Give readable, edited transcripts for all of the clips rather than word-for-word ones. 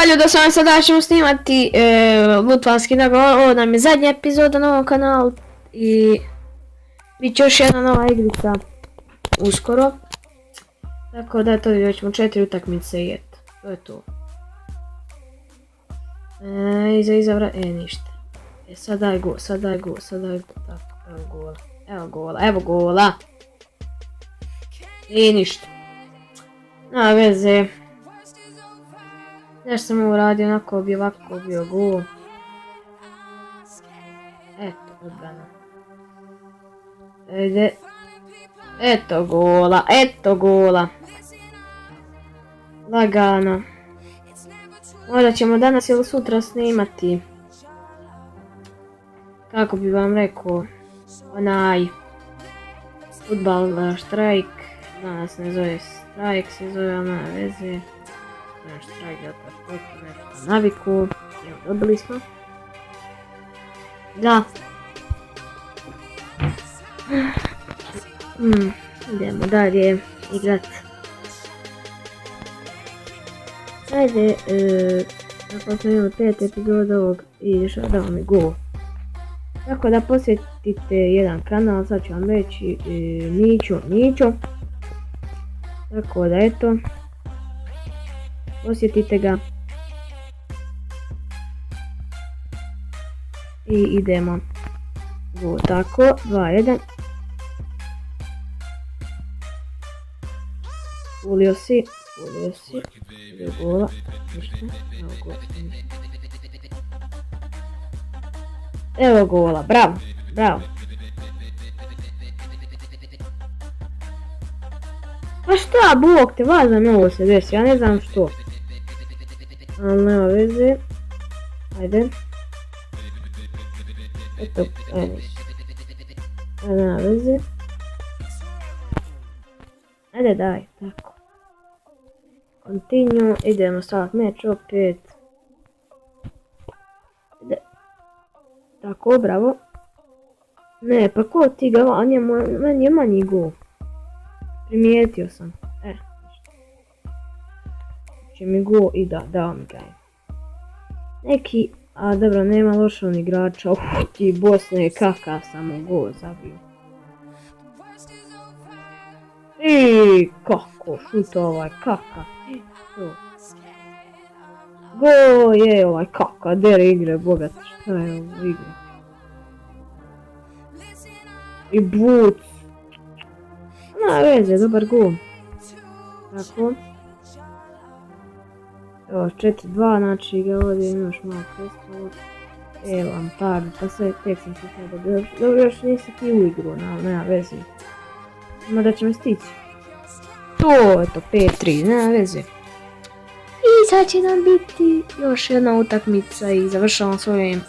Ćao ljudi, s vama sada ćemo snimati Lutvanski nagon, ovo nam je zadnja epizoda na ovom kanalu i bit će još jedna nova igrica uskoro. Tako da to vidjet ćemo 4 utakmice i eto, to je to. Ništa. Sad daj go, tako, evo gola. I ništa. Nema veze. Nešto sam ovo radio, onako bi ovako bio gol. Eto, odbrana. Ajde. Eto gola. Lagano. Možda ćemo danas ili sutra snimati. Kako bi vam rekao, onaj fudbal štrajk. Danas ne zove štrajk, se zove, ali nema veze. Znaš, štrajk je opet nešto naviku. Evo, dobili smo. Da. Idemo dalje igrat. Ajde, nakon sam imao 5 epizoda ovog i dao mi gol. Tako da posjetite jedan kanal, sad ću vam reći Mićo. Tako da eto. Posjetite ga. I idemo. Go, tako, 2-1. Ulio si. Ulio gola. Ništa. Evo gola, bravo. Pa šta, bog te, valjda mi ovo se desi, ja ne znam što. Ali nema veze. Ajde. Eto, ajde. Nema veze. Ajde daj, tako. Continue, idemo staviti meč opet. Ide. Tako, bravo. Ne, pa ko ti ga, meni je manji gol. Primijetio sam. Će mi go i dao mi ga je. Neki, a dobro, nema loša on igrača, ti Bosne, kakav sam mu go zabio. I kako šuta ovaj kakav. Go je ovaj kakav, dere igre bogat, šta je ovo igre. I but. Na veze, dobar gol. Tako. Evo, 4-2, znači ga ovdje imaš malo prestalo. Lampard, pa sve, tek sam se sada dobio. Dobro, još nisi ti u igru, nema veze. Mada će me stići. To, eto, 5-3, nema veze. I sad će nam biti još jedna utakmica i završavam s ovim.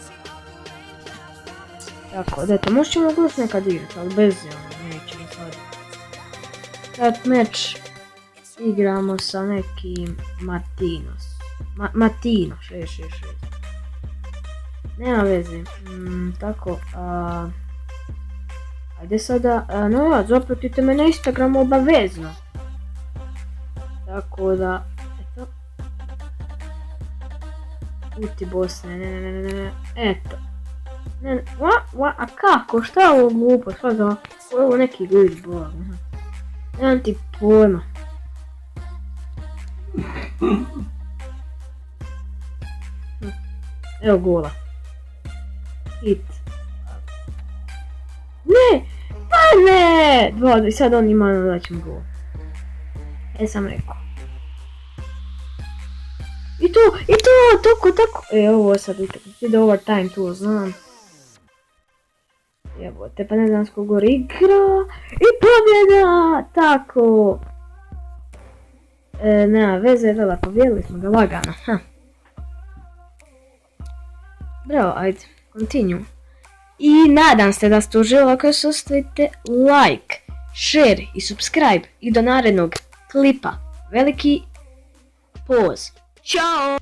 Tako, da eto, možda ćemo još nekad igrati, ali bez nećemo sad. Sad meč igramo sa nekim Matino, 6. Nema veze, tako, ajde sada, no zapratite me na Instagramu obavezno. Tako da, eto. Uti Bosne, ne, eto. Ne, a kako, šta je ovo glupo, šta za ovo neki glitch bol, nemam ti pojma. Evo gola. Hit. Ne! Pa ne! 2, sad on ima da ćemo gol. Sam rekao. I to, tako. Ovo sad ide overtime, to znam. Jebote, pa ne znam skogor igra. I pobjeda! Tako. Nema veze, vela, pobjedili smo ga lagano. Bravo, ajde, continue. I nadam se da ste uživali, ako se ostavite like, share i subscribe. I do narednog klipa. Veliki poz. Ćao!